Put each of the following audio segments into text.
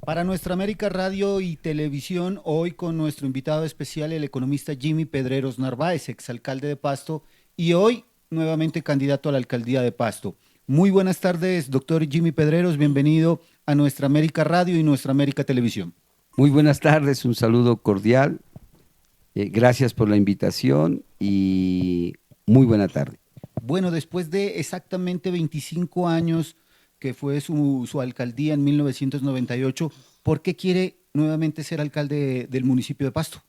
Para Nuestra América Radio y Televisión, hoy con nuestro invitado especial, el economista Jimmy Pedreros Narváez, exalcalde de Pasto, y hoy nuevamente candidato a la alcaldía de Pasto. Muy buenas tardes, doctor Jimmy Pedreros, bienvenido a Nuestra América Radio y Nuestra América Televisión. Muy buenas tardes, un saludo cordial. Gracias por la invitación y muy buena tarde. Bueno, después de exactamente 25 años que fue su alcaldía en 1998, ¿por qué quiere nuevamente ser alcalde del municipio de Pasto?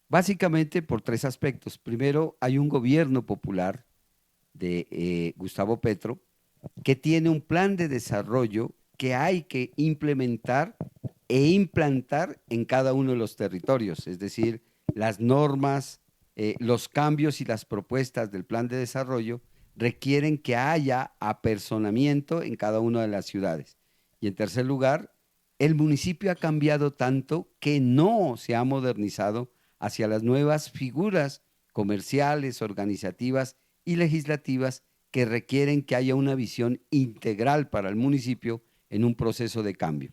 Básicamente por tres aspectos. Primero, hay un gobierno popular de Gustavo Petro que tiene un plan de desarrollo que hay que implementar e implantar en cada uno de los territorios, es decir, las normas, los cambios y las propuestas del plan de desarrollo requieren que haya apersonamiento en cada una de las ciudades. Y en tercer lugar, el municipio ha cambiado tanto que no se ha modernizado hacia las nuevas figuras comerciales, organizativas y legislativas que requieren que haya una visión integral para el municipio en un proceso de cambio.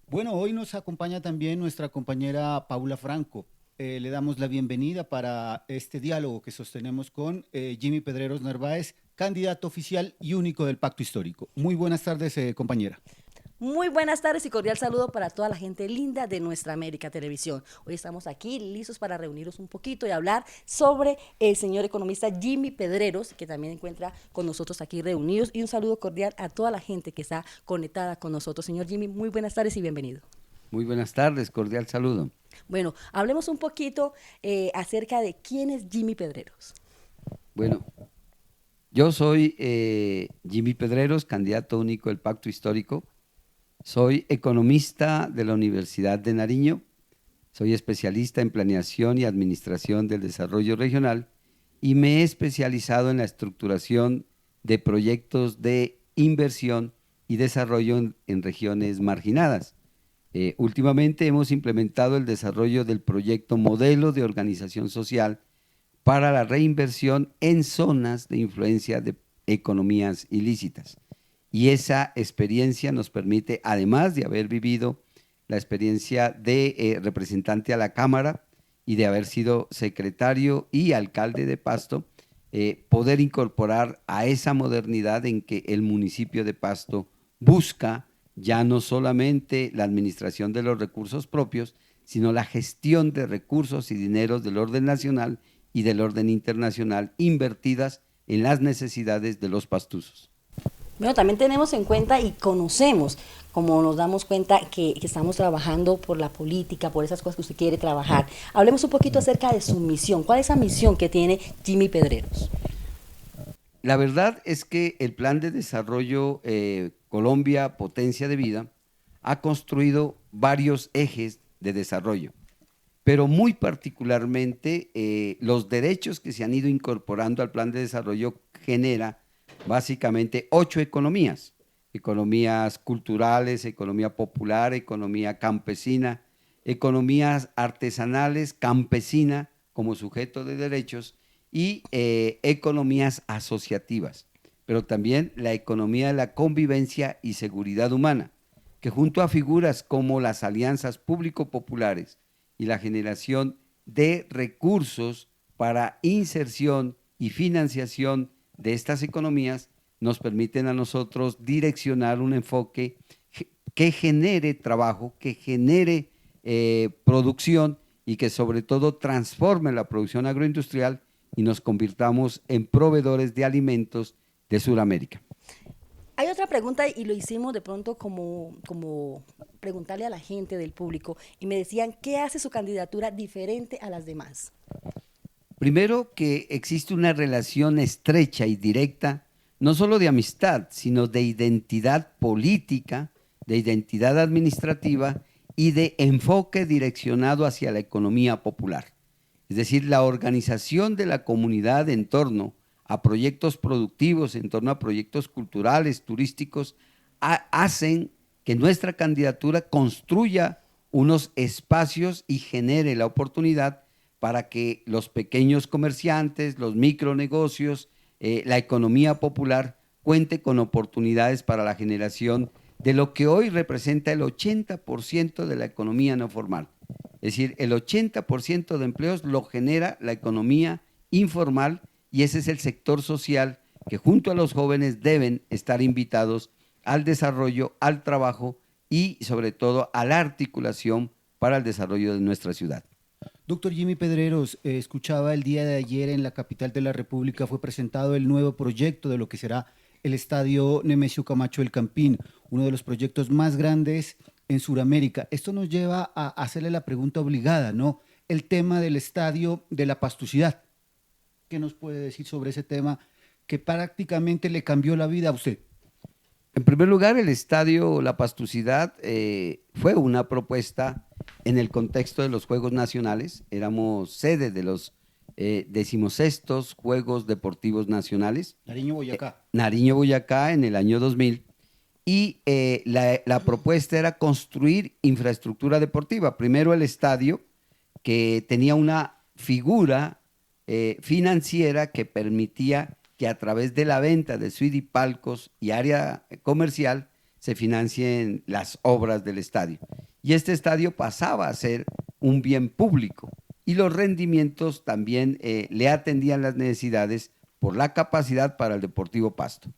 Bueno, hoy nos acompaña también nuestra compañera Paula Franco. Le damos la bienvenida para este diálogo que sostenemos con Jimmy Pedreros Narváez, candidato oficial y único del Pacto Histórico. Muy buenas tardes, compañera. Muy buenas tardes y cordial saludo para toda la gente linda de Nuestra América Televisión. Hoy estamos aquí listos para reunirnos un poquito y hablar sobre el señor economista Jimmy Pedreros, que también encuentra con nosotros aquí reunidos. Y un saludo cordial a toda la gente que está conectada con nosotros. Señor Jimmy, muy buenas tardes y bienvenido. Muy buenas tardes, cordial saludo. Bueno, hablemos un poquito acerca de quién es Jimmy Pedreros. Bueno, yo soy Jimmy Pedreros, candidato único del Pacto Histórico. Soy economista de la Universidad de Nariño, soy especialista en planeación y administración del desarrollo regional y me he especializado en la estructuración de proyectos de inversión y desarrollo en regiones marginadas. Últimamente hemos implementado el desarrollo del proyecto Modelo de Organización Social para la reinversión en zonas de influencia de economías ilícitas. Y esa experiencia nos permite, además de haber vivido la experiencia de representante a la Cámara y de haber sido secretario y alcalde de Pasto, poder incorporar a esa modernidad en que el municipio de Pasto busca ya no solamente la administración de los recursos propios, sino la gestión de recursos y dineros del orden nacional y del orden internacional invertidas en las necesidades de los pastusos. Bueno, también tenemos en cuenta y conocemos, como nos damos cuenta que estamos trabajando por la política, por esas cosas que usted quiere trabajar. Hablemos un poquito acerca de su misión. ¿Cuál es esa misión que tiene Jimmy Pedreros? La verdad es que el Plan de Desarrollo Colombia Potencia de Vida ha construido varios ejes de desarrollo, pero muy particularmente los derechos que se han ido incorporando al Plan de Desarrollo genera básicamente 8 economías: economías culturales, economía popular, economía campesina, economías artesanales, campesina como sujeto de derechos y economías asociativas, pero también la economía de la convivencia y seguridad humana, que junto a figuras como las alianzas público-populares y la generación de recursos para inserción y financiación de estas economías nos permiten a nosotros direccionar un enfoque que genere trabajo, que genere producción y que sobre todo transforme la producción agroindustrial y nos convirtamos en proveedores de alimentos de Sudamérica. Hay otra pregunta y lo hicimos de pronto como preguntarle a la gente del público y me decían, ¿qué hace su candidatura diferente a las demás? Primero, que existe una relación estrecha y directa, no solo de amistad, sino de identidad política, de identidad administrativa y de enfoque direccionado hacia la economía popular. Es decir, la organización de la comunidad en torno a proyectos productivos, en torno a proyectos culturales, turísticos, hacen que nuestra candidatura construya unos espacios y genere la oportunidad para que los pequeños comerciantes, los micronegocios, la economía popular cuente con oportunidades para la generación de lo que hoy representa el 80% de la economía no formal. Es decir, el 80% de empleos lo genera la economía informal y ese es el sector social que junto a los jóvenes deben estar invitados al desarrollo, al trabajo y sobre todo a la articulación para el desarrollo de nuestra ciudad. Doctor Jimmy Pedreros, escuchaba el día de ayer en la capital de la República fue presentado el nuevo proyecto de lo que será el Estadio Nemesio Camacho del Campín, uno de los proyectos más grandes en Sudamérica. Esto nos lleva a hacerle la pregunta obligada, ¿no? El tema del estadio de la Pastucidad. ¿Qué nos puede decir sobre ese tema que prácticamente le cambió la vida a usted? En primer lugar, el Estadio La Pastucidad fue una propuesta en el contexto de los Juegos Nacionales. Éramos sede de los 16º Juegos Deportivos Nacionales. Nariño, Boyacá. Nariño, Boyacá, en el año 2000. Y la propuesta era construir infraestructura deportiva. Primero el estadio, que tenía una figura financiera que permitía que a través de la venta de suite y palcos y área comercial se financien las obras del estadio. Y este estadio pasaba a ser un bien público y los rendimientos también le atendían las necesidades por la capacidad para el Deportivo Pasto.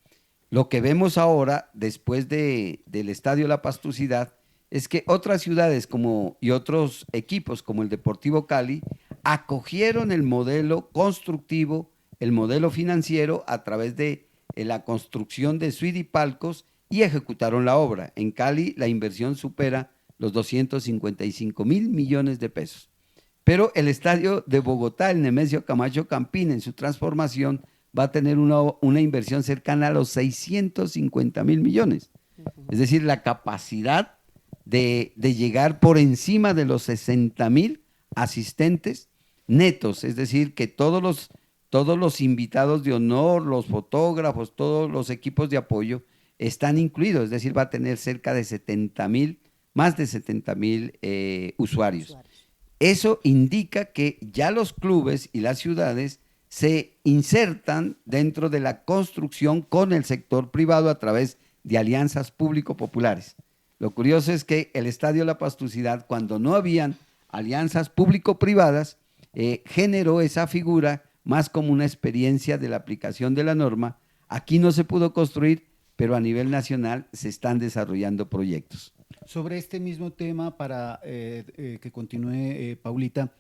Lo que vemos ahora, después del Estadio La Pastucidad, es que otras ciudades y otros equipos como el Deportivo Cali acogieron el modelo constructivo, el modelo financiero a través de la construcción de suite y palcos y ejecutaron la obra. En Cali la inversión supera los 255 mil millones de pesos. Pero el estadio de Bogotá, el Nemesio Camacho Campín, en su transformación, va a tener una inversión cercana a los 650 mil millones. Es decir, la capacidad de llegar por encima de los 60 mil asistentes netos, es decir, que todos los invitados de honor, los fotógrafos, todos los equipos de apoyo están incluidos, es decir, va a tener cerca de 70 mil, más de 70 mil usuarios. Eso indica que ya los clubes y las ciudades se insertan dentro de la construcción con el sector privado a través de alianzas público-populares. Lo curioso es que el Estadio La Pastucidad, cuando no habían alianzas público-privadas, generó esa figura más como una experiencia de la aplicación de la norma. Aquí no se pudo construir, pero a nivel nacional se están desarrollando proyectos. Sobre este mismo tema, para que continúe Paulita,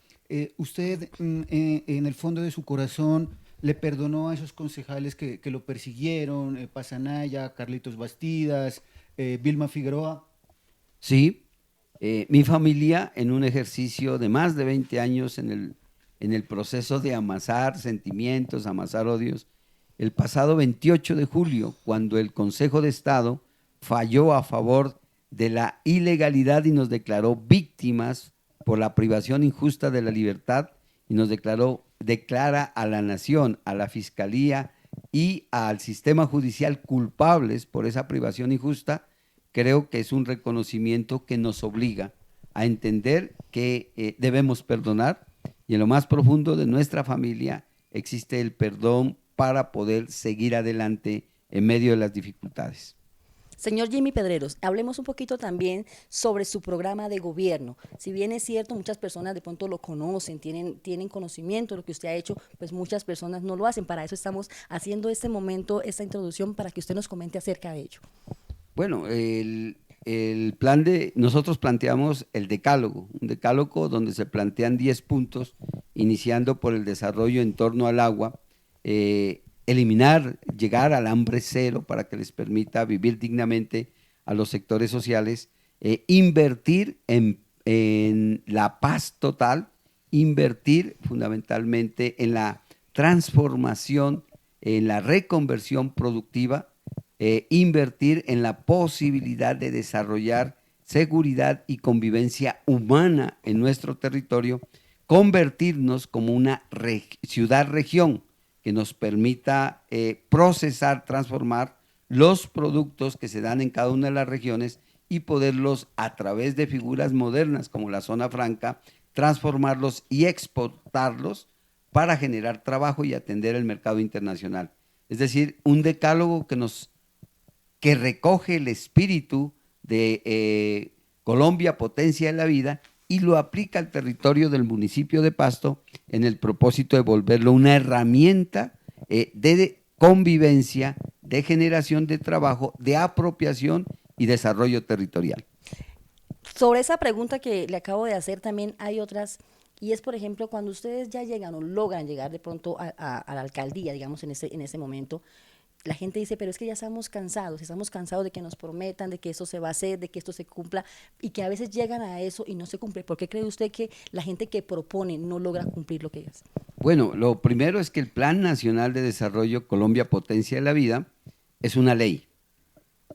usted en el fondo de su corazón le perdonó a esos concejales que lo persiguieron, Pasanaya, Carlitos Bastidas, Vilma Figueroa. Sí, mi familia en un ejercicio de más de 20 años en el proceso de amasar sentimientos, amasar odios, el pasado 28 de julio, cuando el Consejo de Estado falló a favor de la ilegalidad y nos declaró víctimas por la privación injusta de la libertad y nos declara a la nación, a la fiscalía y al sistema judicial culpables por esa privación injusta, creo que es un reconocimiento que nos obliga a entender que debemos perdonar y en lo más profundo de nuestra familia existe el perdón para poder seguir adelante en medio de las dificultades. Señor Jimmy Pedreros, hablemos un poquito también sobre su programa de gobierno. Si bien es cierto, muchas personas de pronto lo conocen, tienen conocimiento de lo que usted ha hecho, pues muchas personas no lo hacen. Para eso estamos haciendo este momento, esta introducción, para que usted nos comente acerca de ello. Bueno, nosotros planteamos el decálogo, un decálogo donde se plantean 10 puntos, iniciando por el desarrollo en torno al agua, llegar al hambre cero para que les permita vivir dignamente a los sectores sociales, invertir en la paz total, invertir fundamentalmente en la transformación, en la reconversión productiva, invertir en la posibilidad de desarrollar seguridad y convivencia humana en nuestro territorio, convertirnos como una ciudad-región, que nos permita procesar, transformar los productos que se dan en cada una de las regiones y poderlos a través de figuras modernas como la zona franca, transformarlos y exportarlos para generar trabajo y atender el mercado internacional. Es decir, un decálogo que nos que recoge el espíritu de Colombia, potencia de la vida, y lo aplica al territorio del municipio de Pasto en el propósito de volverlo una herramienta de convivencia, de generación de trabajo, de apropiación y desarrollo territorial. Sobre esa pregunta que le acabo de hacer, también hay otras, y es, por ejemplo, cuando ustedes ya llegan o logran llegar de pronto a la alcaldía, digamos, en ese momento, la gente dice, pero es que ya estamos cansados de que nos prometan, de que eso se va a hacer, de que esto se cumpla, y que a veces llegan a eso y no se cumple. ¿Por qué cree usted que la gente que propone no logra cumplir lo que es? Bueno, lo primero es que el Plan Nacional de Desarrollo Colombia Potencia de la Vida es una ley.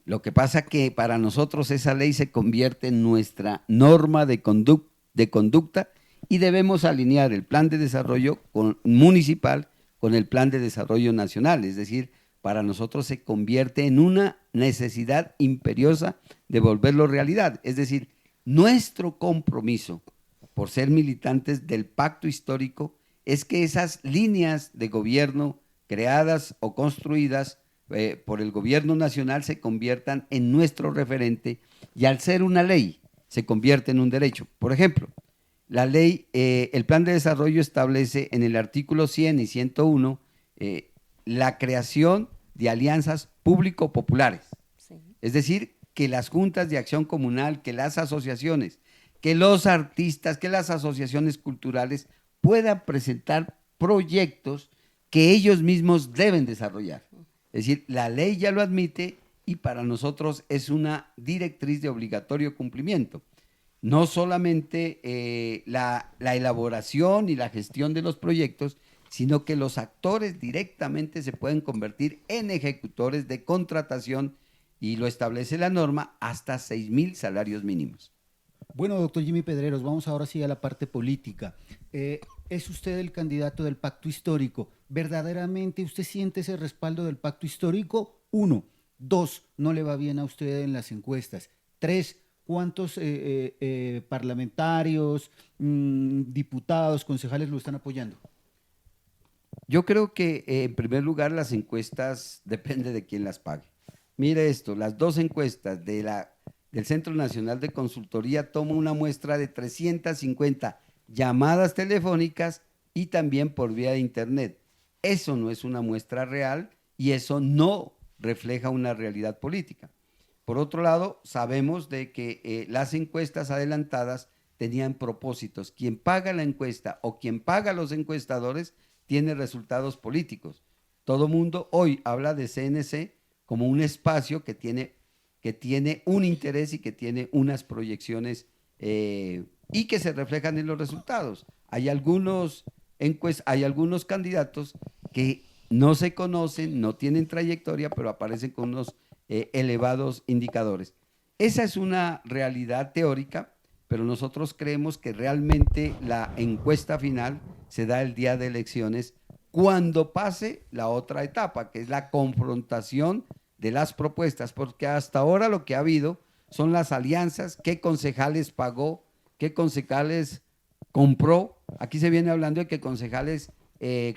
Lo que pasa que para nosotros esa ley se convierte en nuestra norma de conducta y debemos alinear el plan de desarrollo municipal con el plan de desarrollo nacional. Es decir, para nosotros se convierte en una necesidad imperiosa de volverlo realidad. Es decir, nuestro compromiso por ser militantes del pacto histórico es que esas líneas de gobierno creadas o construidas por el gobierno nacional se conviertan en nuestro referente y al ser una ley se convierte en un derecho. Por ejemplo, la ley, el plan de desarrollo establece en el artículo 100 y 101 la creación de alianzas público-populares. Sí. Es decir, que las juntas de acción comunal, que las asociaciones, que los artistas, que las asociaciones culturales puedan presentar proyectos que ellos mismos deben desarrollar. Es decir, la ley ya lo admite y para nosotros es una directriz de obligatorio cumplimiento. No solamente la elaboración y la gestión de los proyectos, sino que los actores directamente se pueden convertir en ejecutores de contratación y lo establece la norma hasta 6,000 salarios mínimos. Bueno, doctor Jimmy Pedreros, vamos ahora sí a la parte política. ¿Es usted el candidato del pacto histórico? ¿Verdaderamente usted siente ese respaldo del pacto histórico? 1. 2. ¿No le va bien a usted en las encuestas? 3. ¿Cuántos parlamentarios, diputados, concejales lo están apoyando? Yo creo que en primer lugar las encuestas depende de quién las pague. Mire esto, las dos encuestas del Centro Nacional de Consultoría toman una muestra de 350 llamadas telefónicas y también por vía de internet. Eso no es una muestra real y eso no refleja una realidad política. Por otro lado, sabemos de que las encuestas adelantadas tenían propósitos. Quien paga la encuesta o quien paga a los encuestadores tiene resultados políticos. Todo mundo hoy habla de CNC como un espacio que tiene un interés y que tiene unas proyecciones y que se reflejan en los resultados. Hay algunos candidatos que no se conocen, no tienen trayectoria, pero aparecen con unos elevados indicadores. Esa es una realidad teórica, pero nosotros creemos que realmente la encuesta final se da el día de elecciones cuando pase la otra etapa, que es la confrontación de las propuestas, porque hasta ahora lo que ha habido son las alianzas, qué concejales pagó, qué concejales compró. Aquí se viene hablando de que concejales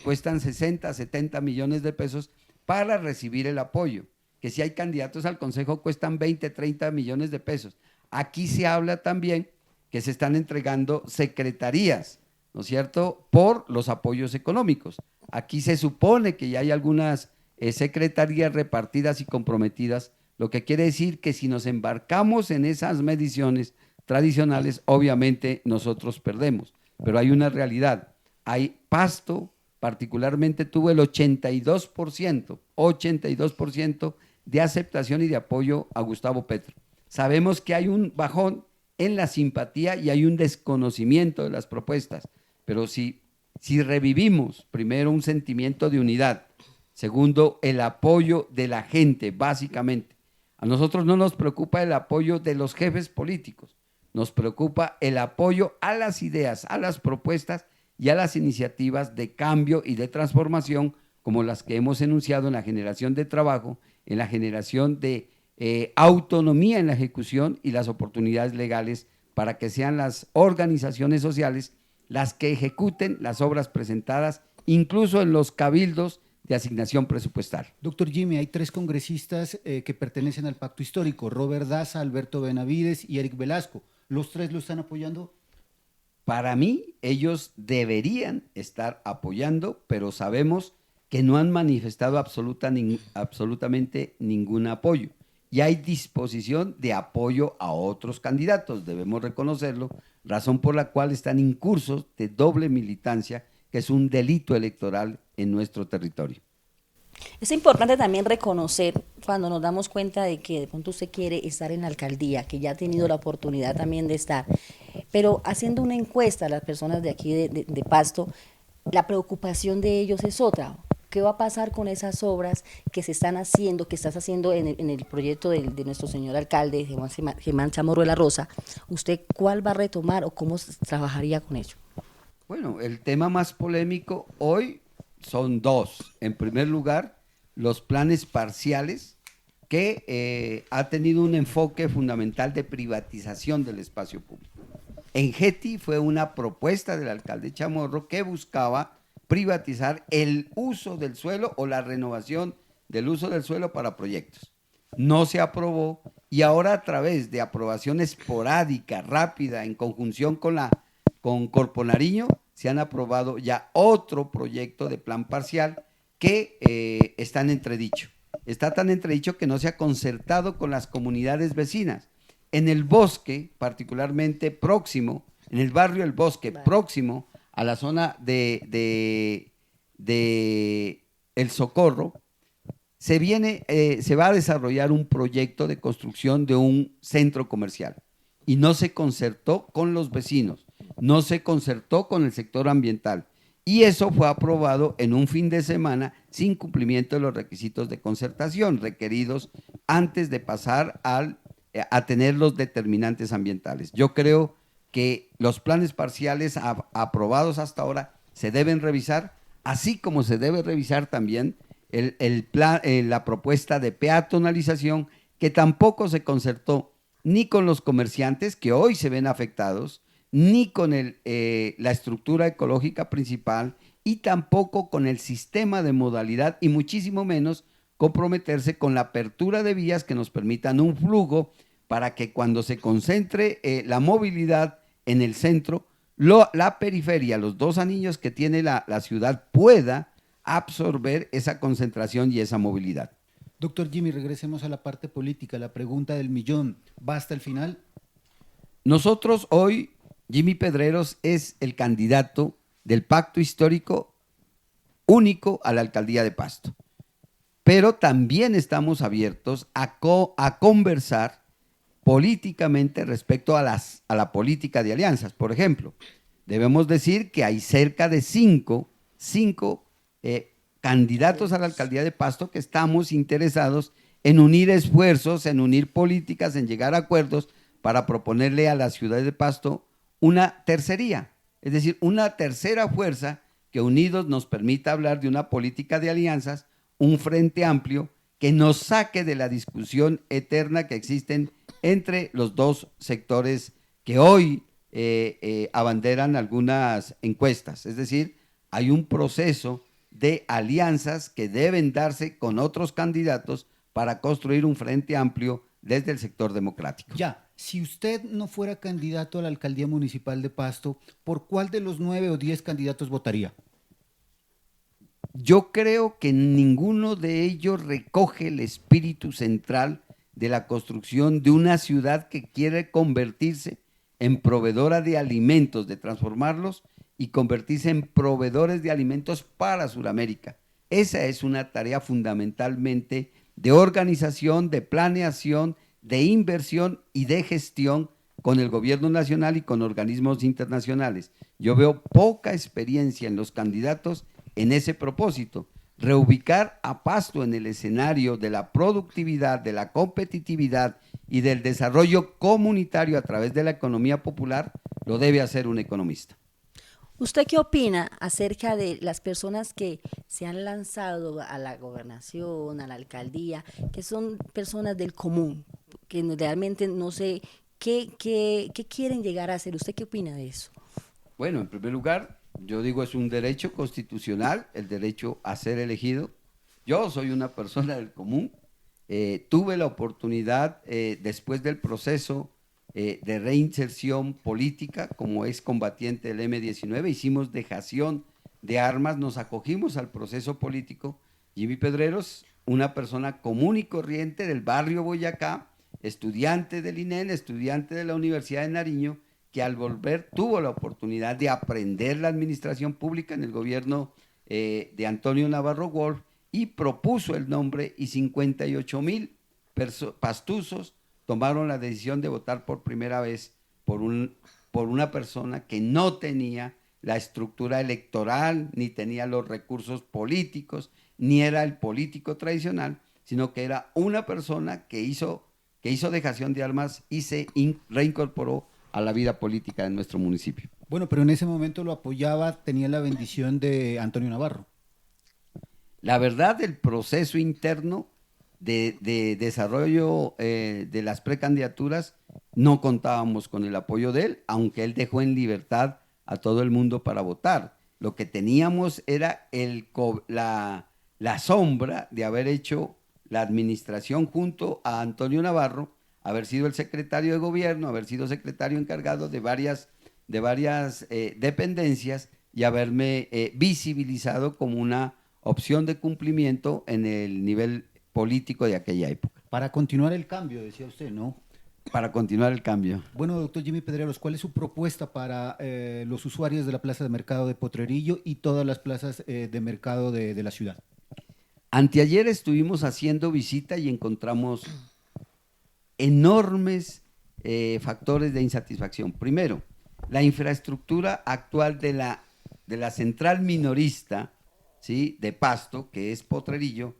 cuestan 60, 70 millones de pesos para recibir el apoyo, que si hay candidatos al consejo cuestan 20, 30 millones de pesos. Aquí se habla también que se están entregando secretarías, ¿no es cierto?, por los apoyos económicos. Aquí se supone que ya hay algunas secretarías repartidas y comprometidas, lo que quiere decir que si nos embarcamos en esas mediciones tradicionales, obviamente nosotros perdemos. Pero hay una realidad. Hay Pasto, particularmente tuvo el 82% de aceptación y de apoyo a Gustavo Petro. Sabemos que hay un bajón en la simpatía y hay un desconocimiento de las propuestas, pero si revivimos primero un sentimiento de unidad, segundo, el apoyo de la gente, básicamente. A nosotros no nos preocupa el apoyo de los jefes políticos, nos preocupa el apoyo a las ideas, a las propuestas y a las iniciativas de cambio y de transformación, como las que hemos enunciado en la generación de trabajo, en la generación de autonomía en la ejecución y las oportunidades legales para que sean las organizaciones sociales las que ejecuten las obras presentadas, incluso en los cabildos de asignación presupuestal. Doctor Jimmy, hay tres congresistas que pertenecen al pacto histórico, Robert Daza, Alberto Benavides y Eric Velasco. ¿Los tres lo están apoyando? Para mí, ellos deberían estar apoyando, pero sabemos que no han manifestado absolutamente ningún apoyo. Y hay disposición de apoyo a otros candidatos, debemos reconocerlo, razón por la cual están incursos de doble militancia, que es un delito electoral en nuestro territorio. Es importante también reconocer cuando nos damos cuenta de que de pronto usted quiere estar en la alcaldía, que ya ha tenido la oportunidad también de estar, pero haciendo una encuesta a las personas de aquí de Pasto, la preocupación de ellos es otra. ¿Qué va a pasar con esas obras que se están haciendo, que estás haciendo en el proyecto de nuestro señor alcalde, Germán Chamorro de la Rosa? ¿Usted cuál va a retomar o cómo trabajaría con ello? Bueno, el tema más polémico hoy son dos. En primer lugar, los planes parciales, que ha tenido un enfoque fundamental de privatización del espacio público. En Getty fue una propuesta del alcalde Chamorro que buscaba privatizar el uso del suelo o la renovación del uso del suelo para proyectos. No se aprobó y ahora a través de aprobación esporádica, rápida, en conjunción con Corpo Nariño, se han aprobado ya otro proyecto de plan parcial que está en entredicho. Está tan entredicho que no se ha concertado con las comunidades vecinas. En el bosque, particularmente próximo, en el barrio El Bosque, próximo a la zona de El Socorro, se va a desarrollar un proyecto de construcción de un centro comercial y no se concertó con los vecinos, no se concertó con el sector ambiental y eso fue aprobado en un fin de semana sin cumplimiento de los requisitos de concertación requeridos antes de pasar a tener los determinantes ambientales. Yo creo que los planes parciales aprobados hasta ahora se deben revisar, así como se debe revisar también la propuesta de peatonalización, que tampoco se concertó ni con los comerciantes, que hoy se ven afectados, ni con la estructura ecológica principal, y tampoco con el sistema de modalidad, y muchísimo menos comprometerse con la apertura de vías que nos permitan un flujo para que cuando se concentre la movilidad en el centro, la periferia, los dos anillos que tiene la ciudad, pueda absorber esa concentración y esa movilidad. Doctor Jimmy, regresemos a la parte política, la pregunta del millón. ¿Va hasta el final? Nosotros hoy, Jimmy Pedreros es el candidato del pacto histórico único a la alcaldía de Pasto. Pero también estamos abiertos a conversar políticamente respecto a la política de alianzas. Por ejemplo, debemos decir que hay cerca de cinco candidatos a la alcaldía de Pasto que estamos interesados en unir esfuerzos, en unir políticas, en llegar a acuerdos para proponerle a la ciudad de Pasto una tercería, es decir, una tercera fuerza que unidos nos permita hablar de una política de alianzas, un frente amplio que nos saque de la discusión eterna que existen entre los dos sectores que hoy abanderan algunas encuestas. Es decir, hay un proceso de alianzas que deben darse con otros candidatos para construir un frente amplio desde el sector democrático. Ya, si usted no fuera candidato a la alcaldía municipal de Pasto, ¿por cuál de los 9 o 10 candidatos votaría? Yo creo que ninguno de ellos recoge el espíritu central de la construcción de una ciudad que quiere convertirse en proveedora de alimentos, de transformarlos y convertirse en proveedores de alimentos para Sudamérica. Esa es una tarea fundamentalmente de organización, de planeación, de inversión y de gestión con el gobierno nacional y con organismos internacionales. Yo veo poca experiencia en los candidatos en ese propósito. Reubicar a Pasto en el escenario de la productividad, de la competitividad y del desarrollo comunitario a través de la economía popular, lo debe hacer un economista. ¿Usted qué opina acerca de las personas que se han lanzado a la gobernación, a la alcaldía, que son personas del común, que realmente no sé qué quieren llegar a hacer? ¿Usted qué opina de eso? Bueno, en primer lugar, yo digo es un derecho constitucional el derecho a ser elegido. Yo soy una persona del común. Tuve la oportunidad, después del proceso de reinserción política, como ex combatiente del M-19, hicimos dejación de armas, nos acogimos al proceso político. Jimmy Pedreros, una persona común y corriente del barrio Boyacá, estudiante del INEN, estudiante de la Universidad de Nariño, que al volver tuvo la oportunidad de aprender la administración pública en el gobierno de Antonio Navarro Wolf, y propuso el nombre, y 58,000 pastuzos tomaron la decisión de votar por primera vez por una persona que no tenía la estructura electoral, ni tenía los recursos políticos, ni era el político tradicional, sino que era una persona que hizo dejación de armas y se reincorporó a la vida política de nuestro municipio. Bueno, pero en ese momento lo apoyaba, tenía la bendición de Antonio Navarro. La verdad, el proceso interno de desarrollo de las precandidaturas, no contábamos con el apoyo de él, aunque él dejó en libertad a todo el mundo para votar. Lo que teníamos era la sombra de haber hecho la administración junto a Antonio Navarro, haber sido el secretario de gobierno, haber sido secretario encargado de varias dependencias, y haberme visibilizado como una opción de cumplimiento en el nivel político de aquella época. Para continuar el cambio, decía usted, ¿no? Para continuar el cambio. Bueno, doctor Jimmy Pedreros, ¿cuál es su propuesta para los usuarios de la plaza de mercado de Potrerillo y todas las plazas de mercado de la ciudad? Anteayer estuvimos haciendo visita y encontramos enormes factores de insatisfacción. Primero, la infraestructura actual de la central minorista, ¿sí?, de Pasto, que es Potrerillo,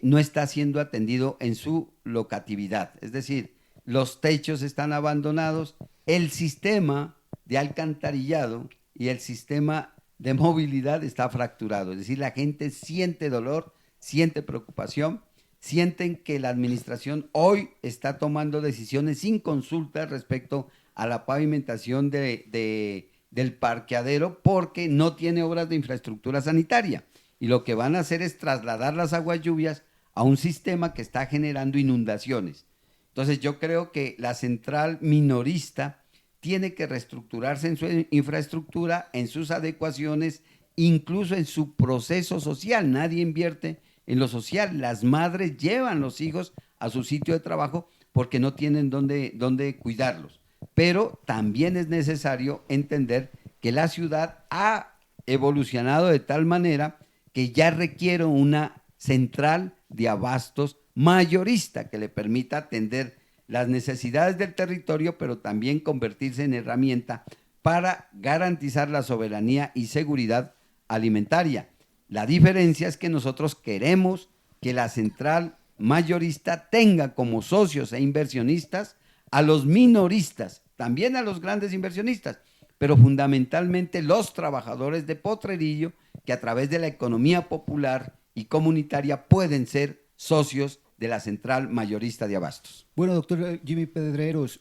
no está siendo atendido en su locatividad. Es decir, los techos están abandonados, el sistema de alcantarillado y el sistema de movilidad está fracturado. Es decir, la gente siente dolor, siente preocupación, sienten que la administración hoy está tomando decisiones sin consulta respecto a la pavimentación del parqueadero, porque no tiene obras de infraestructura sanitaria. Y lo que van a hacer es trasladar las aguas lluvias a un sistema que está generando inundaciones. Entonces yo creo que la central minorista tiene que reestructurarse en su infraestructura, en sus adecuaciones, incluso en su proceso social. Nadie invierte en lo social. Las madres llevan los hijos a su sitio de trabajo porque no tienen dónde cuidarlos. Pero también es necesario entender que la ciudad ha evolucionado de tal manera que ya requiere una central de abastos mayorista que le permita atender las necesidades del territorio, pero también convertirse en herramienta para garantizar la soberanía y seguridad alimentaria. La diferencia es que nosotros queremos que la central mayorista tenga como socios e inversionistas a los minoristas, también a los grandes inversionistas, pero fundamentalmente los trabajadores de Potrerillo, que a través de la economía popular y comunitaria pueden ser socios de la central mayorista de abastos. Bueno, doctor Jimmy Pedreros,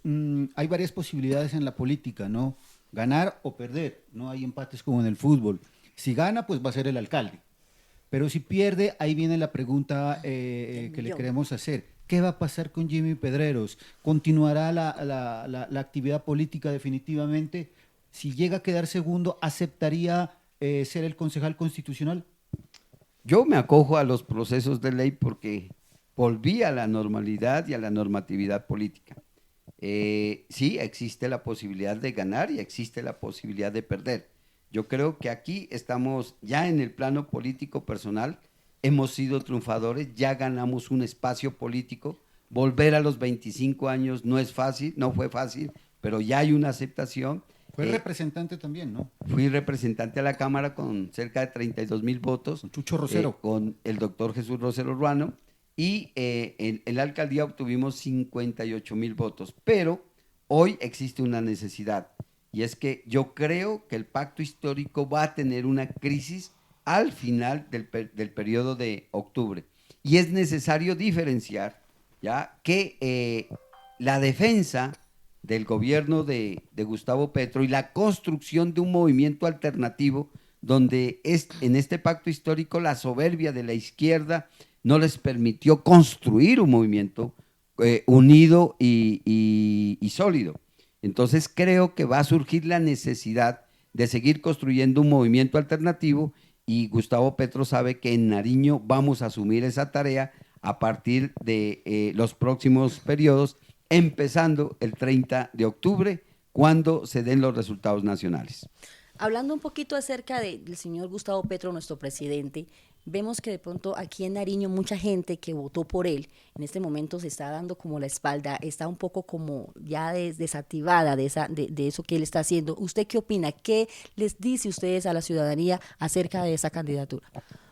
hay varias posibilidades en la política, ¿no? Ganar o perder, no hay empates como en el fútbol. Si gana, pues va a ser el alcalde. Pero si pierde, ahí viene la pregunta que le queremos hacer. ¿Qué va a pasar con Jimmy Pedreros? ¿Continuará la actividad política definitivamente? Si llega a quedar segundo, ¿aceptaría ser el concejal constitucional? Yo me acojo a los procesos de ley porque volví a la normalidad y a la normatividad política. Sí, existe la posibilidad de ganar y existe la posibilidad de perder. Yo creo que aquí estamos ya en el plano político personal, hemos sido triunfadores, ya ganamos un espacio político. Volver a los 25 años no es fácil, no fue fácil, pero ya hay una aceptación. Fue representante también, ¿no? Fui representante a la Cámara con cerca de 32,000 votos. Con Chucho Rosero. Con el doctor Jesús Rosero Ruano. Y en la alcaldía obtuvimos 58,000 votos. Pero hoy existe una necesidad. Y es que yo creo que el pacto histórico va a tener una crisis al final del periodo de octubre. Y es necesario diferenciar, ¿ya?, que la defensa del gobierno de Gustavo Petro y la construcción de un movimiento alternativo donde en este pacto histórico la soberbia de la izquierda no les permitió construir un movimiento unido y sólido. Entonces creo que va a surgir la necesidad de seguir construyendo un movimiento alternativo y Gustavo Petro sabe que en Nariño vamos a asumir esa tarea a partir de los próximos periodos, empezando el 30 de octubre, cuando se den los resultados nacionales. Hablando un poquito acerca del señor Gustavo Petro, nuestro presidente, vemos que de pronto aquí en Nariño mucha gente que votó por él en este momento se está dando como la espalda, está un poco como ya desactivada de eso que él está haciendo. ¿Usted qué opina? ¿Qué les dice ustedes a la ciudadanía acerca de esa candidatura?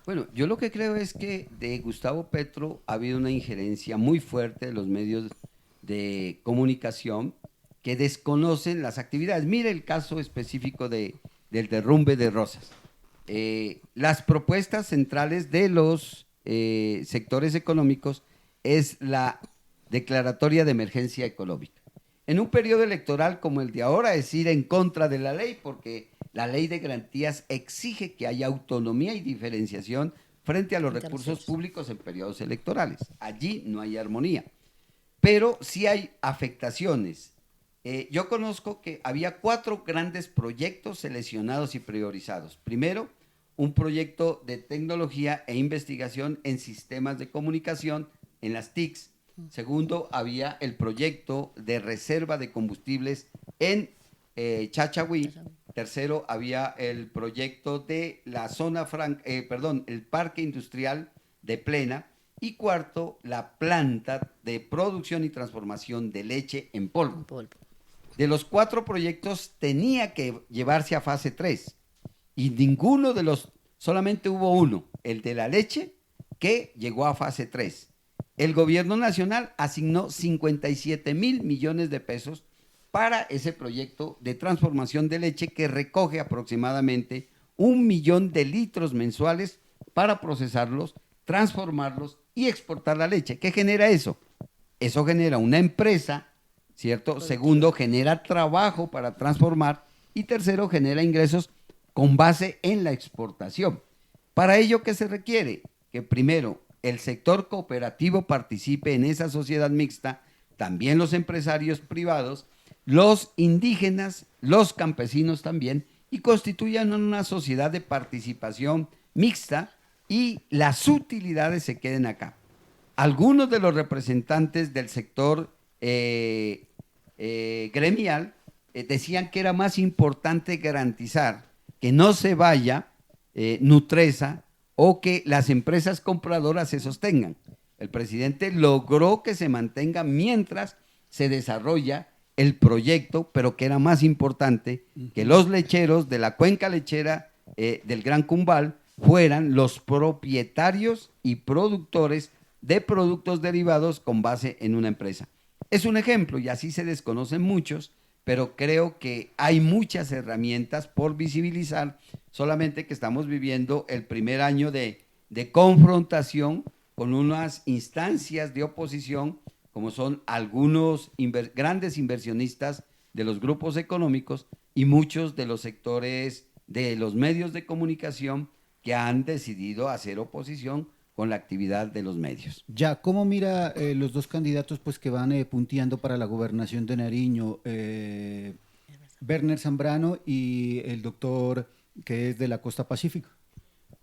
Bueno, yo lo que creo es que de Gustavo Petro ha habido una injerencia muy fuerte de los medios de comunicación que desconocen las actividades. Mire el caso específico del derrumbe de Rosas. Las propuestas centrales de los sectores económicos es la declaratoria de emergencia económica. En un periodo electoral como el de ahora es ir en contra de la ley, porque la ley de garantías exige que haya autonomía y diferenciación frente a los recursos públicos en periodos electorales. Allí no hay armonía, pero sí hay afectaciones. Yo conozco que había 4 grandes proyectos seleccionados y priorizados. Primero, un proyecto de tecnología e investigación en sistemas de comunicación en las TICs. Segundo, había el proyecto de reserva de combustibles en Chachagüí. Tercero, había el proyecto de la zona el parque industrial de Plena. Y cuarto, la planta de producción y transformación de leche en polvo. De los 4 proyectos tenía que llevarse a fase 3 y ninguno de los, solamente hubo uno, el de la leche, que llegó a fase 3. El gobierno nacional asignó 57,000 millones de pesos para ese proyecto de transformación de leche que recoge aproximadamente 1 millón de litros mensuales para procesarlos, transformarlos y exportar la leche. ¿Qué genera eso? Eso genera una empresa, ¿cierto? Segundo, genera trabajo para transformar y tercero, genera ingresos con base en la exportación. Para ello, ¿qué se requiere? Que primero, el sector cooperativo participe en esa sociedad mixta, también los empresarios privados, los indígenas, los campesinos también, y constituyan una sociedad de participación mixta y las utilidades se queden acá. Algunos de los representantes del sector gremial decían que era más importante garantizar que no se vaya Nutresa o que las empresas compradoras se sostengan. El presidente logró que se mantenga mientras se desarrolla el proyecto, pero que era más importante que los lecheros de la cuenca lechera del Gran Cumbal fueran los propietarios y productores de productos derivados con base en una empresa. Es un ejemplo y así se desconocen muchos, pero creo que hay muchas herramientas por visibilizar, solamente que estamos viviendo el primer año de confrontación con unas instancias de oposición, como son algunos grandes inversionistas de los grupos económicos y muchos de los sectores de los medios de comunicación que han decidido hacer oposición con la actividad de los medios. Ya, ¿cómo mira los dos candidatos pues, que van punteando para la gobernación de Nariño? Werner Zambrano y el doctor que es de la Costa Pacífica.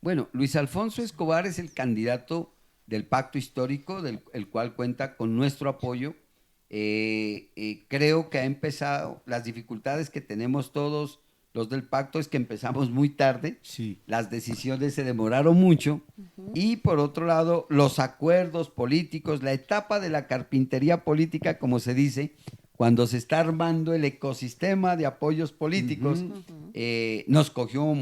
Bueno, Luis Alfonso Escobar es el candidato del pacto histórico, el cual cuenta con nuestro apoyo. Creo que ha empezado, las dificultades que tenemos todos los del pacto es que empezamos muy tarde, sí. Las decisiones se demoraron mucho y por otro lado los acuerdos políticos, la etapa de la carpintería política, como se dice, cuando se está armando el ecosistema de apoyos políticos, nos cogió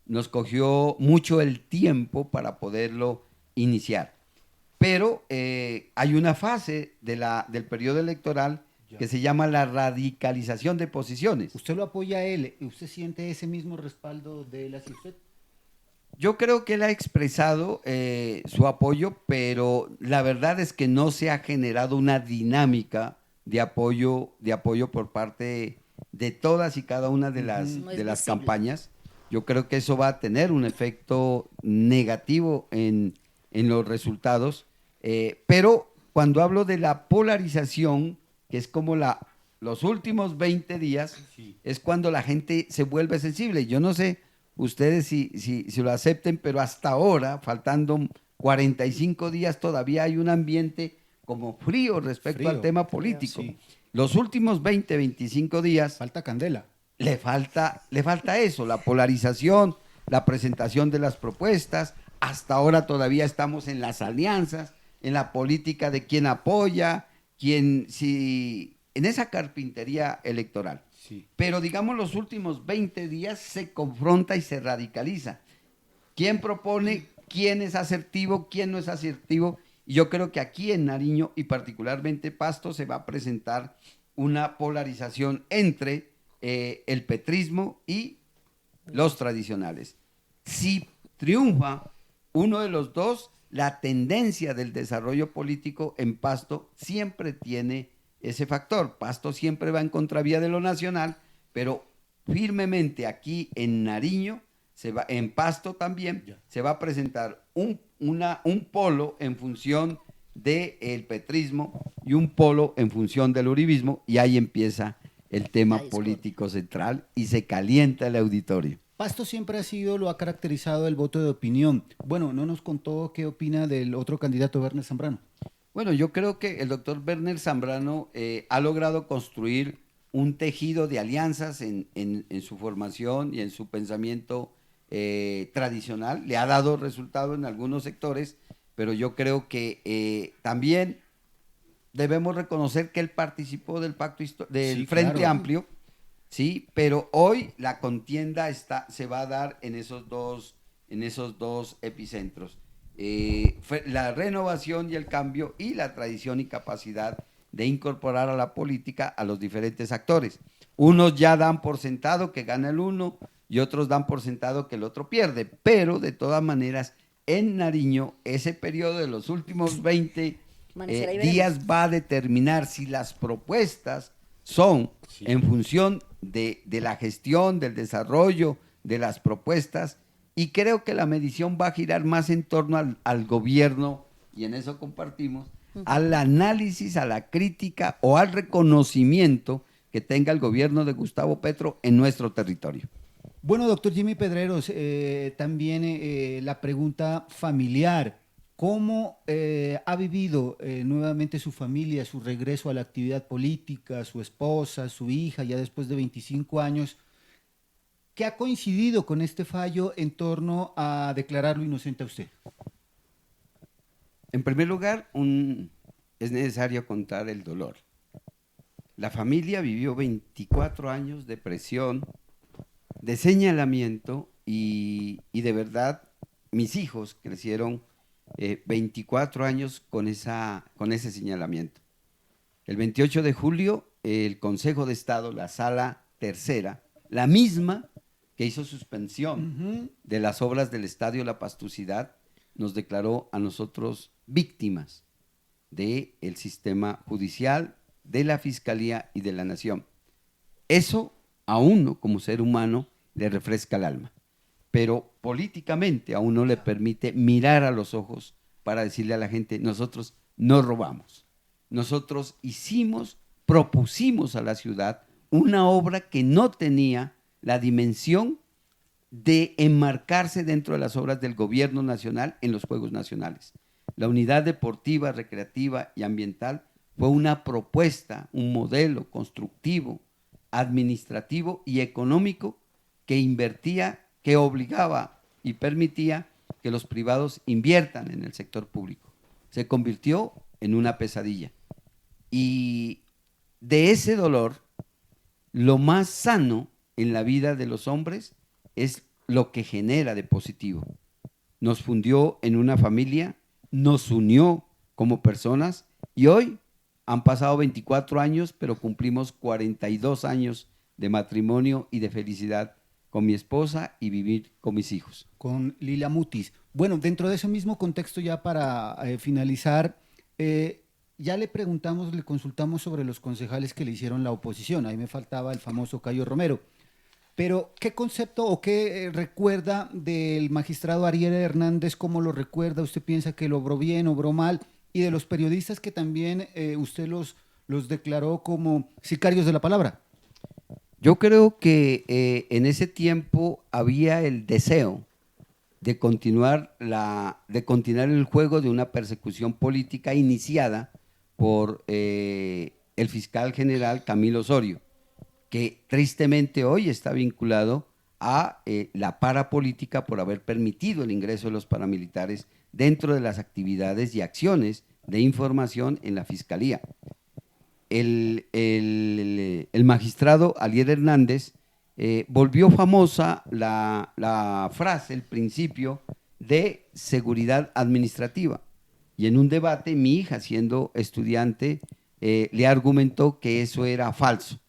nos cogió mucho el tiempo para poderlo iniciar. Pero hay una fase del periodo electoral que se llama la radicalización de posiciones. ¿Usted lo apoya a él? ¿Usted siente ese mismo respaldo de él hacia usted? Yo creo que él ha expresado su apoyo, pero la verdad es que no se ha generado una dinámica de apoyo por parte de todas y cada una de las campañas. Yo creo que eso va a tener un efecto negativo en los resultados, pero cuando hablo de la polarización, que es como los últimos 20 días, es cuando la gente se vuelve sensible. Yo no sé ustedes si lo acepten, pero hasta ahora, faltando 45 días, todavía hay un ambiente como frío respecto al tema político. Sí. Los últimos 20, 25 días Falta candela. le falta eso, la polarización, la presentación de las propuestas. Hasta ahora todavía estamos en las alianzas, en la política de quién apoya, en esa carpintería electoral. Sí. Pero digamos los últimos 20 días se confronta y se radicaliza. ¿Quién propone? ¿Quién es asertivo? ¿Quién no es asertivo? Y yo creo que aquí en Nariño y particularmente Pasto se va a presentar una polarización entre el petrismo y los tradicionales. Si triunfa uno de los dos, la tendencia del desarrollo político en Pasto siempre tiene ese factor. Pasto siempre va en contravía de lo nacional, pero firmemente aquí en Nariño, en Pasto también, se va a presentar un polo en función del petrismo y un polo en función del uribismo, y ahí empieza el tema político central y se calienta el auditorio. Pasto siempre ha sido, lo ha caracterizado el voto de opinión. Bueno, no nos contó qué opina del otro candidato, Werner Zambrano. Bueno, yo creo que el doctor Werner Zambrano ha logrado construir un tejido de alianzas en su formación y en su pensamiento tradicional. Le ha dado resultado en algunos sectores, pero yo creo que también debemos reconocer que él participó del pacto del Frente Amplio, sí, pero hoy la contienda se va a dar en esos dos epicentros. La renovación y el cambio y la tradición y capacidad de incorporar a la política a los diferentes actores. Unos ya dan por sentado que gana el uno y otros dan por sentado que el otro pierde, pero de todas maneras en Nariño ese periodo de los últimos 20 días va a determinar si las propuestas son en función de la gestión, del desarrollo de las propuestas, y creo que la medición va a girar más en torno al gobierno, y en eso compartimos, al análisis, a la crítica o al reconocimiento que tenga el gobierno de Gustavo Petro en nuestro territorio. Bueno, doctor Jimmy Pedreros, también la pregunta familiar. ¿Cómo ha vivido nuevamente su familia, su regreso a la actividad política, su esposa, su hija, ya después de 25 años? ¿Qué ha coincidido con este fallo en torno a declararlo inocente a usted? En primer lugar, es necesario contar el dolor. La familia vivió 24 años de presión, de señalamiento y de verdad mis hijos crecieron 24 años con ese señalamiento. El 28 de julio, el Consejo de Estado, la Sala Tercera, la misma que hizo suspensión de las obras del Estadio La Pastucidad, nos declaró a nosotros víctimas del sistema judicial, de la Fiscalía y de la Nación. Eso a uno, como ser humano, le refresca el alma. Pero políticamente a uno le permite mirar a los ojos para decirle a la gente, nosotros no robamos. Nosotros propusimos a la ciudad una obra que no tenía la dimensión de enmarcarse dentro de las obras del gobierno nacional en los Juegos Nacionales. La unidad deportiva, recreativa y ambiental fue una propuesta, un modelo constructivo, administrativo y económico que invertía, que obligaba y permitía que los privados inviertan en el sector público. Se convirtió en una pesadilla. Y de ese dolor, lo más sano en la vida de los hombres es lo que genera de positivo. Nos fundió en una familia, nos unió como personas y hoy han pasado 24 años, pero cumplimos 42 años de matrimonio y de felicidad con mi esposa y vivir con mis hijos. Con Lila Mutis. Bueno, dentro de ese mismo contexto, ya para finalizar, ya le preguntamos, le consultamos sobre los concejales que le hicieron la oposición. Ahí me faltaba el famoso Cayo Romero. Pero, ¿qué concepto o qué recuerda del magistrado Ariel Hernández? ¿Cómo lo recuerda? ¿Usted piensa que lo obró bien, obró mal? Y de los periodistas que también usted los declaró como sicarios de la palabra. Yo creo que en ese tiempo había el deseo de continuar el juego de una persecución política iniciada por el fiscal general Camilo Osorio, que tristemente hoy está vinculado a la parapolítica por haber permitido el ingreso de los paramilitares dentro de las actividades y acciones de información en la Fiscalía. El magistrado Ariel Hernández volvió famosa la frase, el principio de seguridad administrativa. Y en un debate, mi hija, siendo estudiante, le argumentó que eso era falso.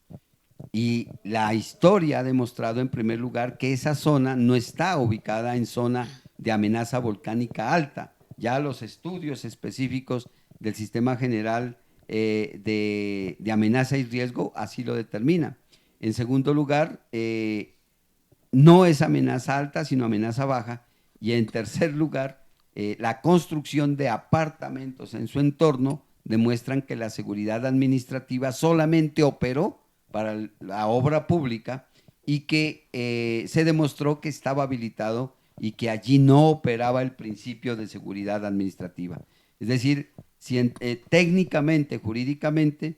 Y la historia ha demostrado, en primer lugar, que esa zona no está ubicada en zona de amenaza volcánica alta. Ya los estudios específicos del Sistema General de Amenaza y Riesgo así lo determinan. En segundo lugar, no es amenaza alta, sino amenaza baja. Y en tercer lugar, la construcción de apartamentos en su entorno demuestran que la seguridad administrativa solamente operó para la obra pública y que se demostró que estaba habilitado y que allí no operaba el principio de seguridad administrativa. Es decir, técnicamente, jurídicamente,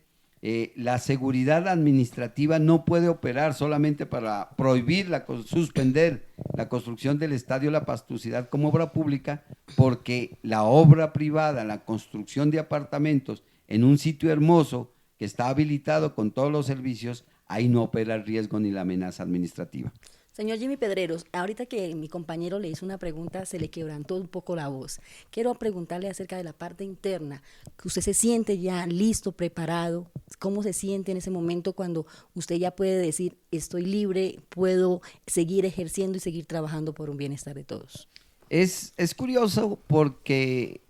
la seguridad administrativa no puede operar solamente para prohibir, suspender la construcción del Estadio La Pastucidad como obra pública, porque la obra privada, la construcción de apartamentos en un sitio hermoso que está habilitado con todos los servicios, ahí no opera el riesgo ni la amenaza administrativa. Señor Jimmy Pedreros, ahorita que mi compañero le hizo una pregunta, se le quebrantó un poco la voz. Quiero preguntarle acerca de la parte interna, que usted se siente ya listo, preparado, cómo se siente en ese momento cuando usted ya puede decir, estoy libre, puedo seguir ejerciendo y seguir trabajando por un bienestar de todos. Es curioso porque,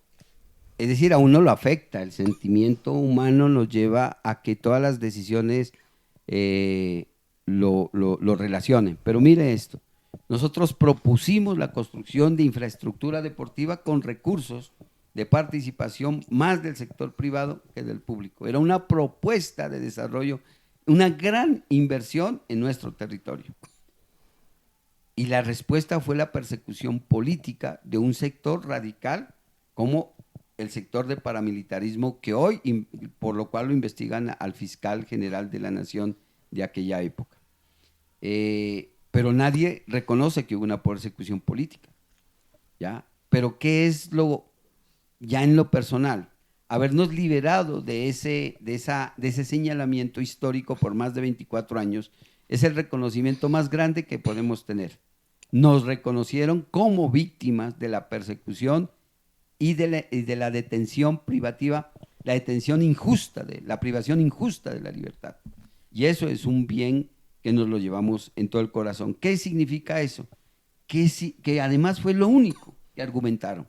es decir, a uno lo afecta, el sentimiento humano nos lleva a que todas las decisiones lo relacionen. Pero mire esto, nosotros propusimos la construcción de infraestructura deportiva con recursos de participación más del sector privado que del público. Era una propuesta de desarrollo, una gran inversión en nuestro territorio. Y la respuesta fue la persecución política de un sector radical como el sector de paramilitarismo que hoy, por lo cual lo investigan al fiscal general de la Nación de aquella época. Pero nadie reconoce que hubo una persecución política, ¿ya? Pero ¿qué es ya en lo personal? Habernos liberado de ese señalamiento histórico por más de 24 años es el reconocimiento más grande que podemos tener. Nos reconocieron como víctimas de la persecución y de la detención privativa, la detención injusta, la privación injusta de la libertad. Y eso es un bien que nos lo llevamos en todo el corazón. ¿Qué significa eso? Que además fue lo único que argumentaron.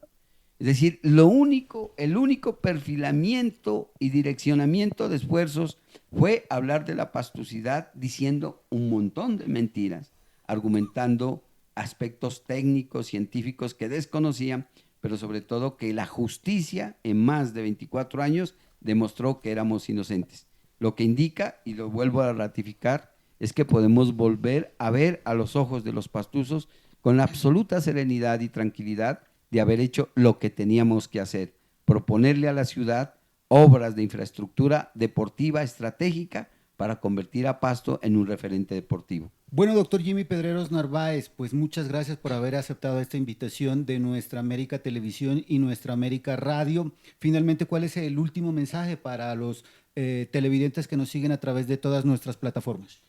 Es decir, el único perfilamiento y direccionamiento de esfuerzos fue hablar de la pastucidad diciendo un montón de mentiras, argumentando aspectos técnicos, científicos que desconocían, pero sobre todo que la justicia en más de 24 años demostró que éramos inocentes. Lo que indica, y lo vuelvo a ratificar, es que podemos volver a ver a los ojos de los pastuzos con la absoluta serenidad y tranquilidad de haber hecho lo que teníamos que hacer, proponerle a la ciudad obras de infraestructura deportiva estratégica para convertir a Pasto en un referente deportivo. Bueno, doctor Jimmy Pedreros Narváez, pues muchas gracias por haber aceptado esta invitación de Nuestra América Televisión y Nuestra América Radio. Finalmente, ¿cuál es el último mensaje para los televidentes que nos siguen a través de todas nuestras plataformas?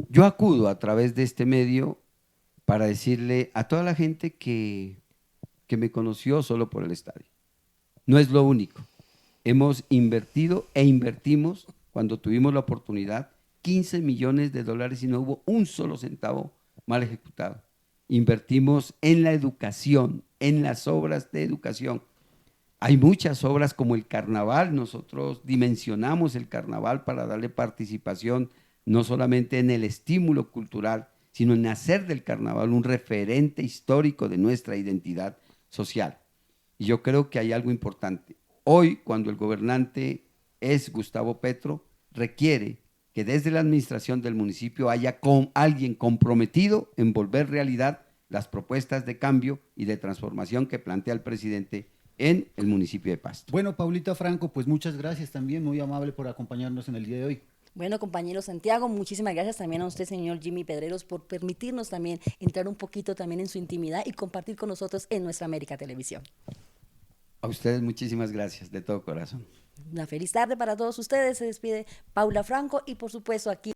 Yo acudo a través de este medio para decirle a toda la gente que me conoció solo por el estadio. No es lo único. Hemos invertido e invertimos, cuando tuvimos la oportunidad, $15 millones y no hubo un solo centavo mal ejecutado. Invertimos en la educación, en las obras de educación. Hay muchas obras como el carnaval. Nosotros dimensionamos el carnaval para darle participación no solamente en el estímulo cultural, sino en hacer del carnaval un referente histórico de nuestra identidad social. Y yo creo que hay algo importante. Hoy, cuando el gobernante es Gustavo Petro, requiere que desde la administración del municipio haya alguien comprometido en volver realidad las propuestas de cambio y de transformación que plantea el presidente en el municipio de Pasto. Bueno, Paulita Franco, pues muchas gracias también, muy amable por acompañarnos en el día de hoy. Bueno, compañero Santiago, muchísimas gracias también a usted, señor Jimmy Pedreros, por permitirnos también entrar un poquito también en su intimidad y compartir con nosotros en Nuestra América Televisión. A ustedes muchísimas gracias, de todo corazón. Una feliz tarde para todos ustedes. Se despide Paula Franco y por supuesto aquí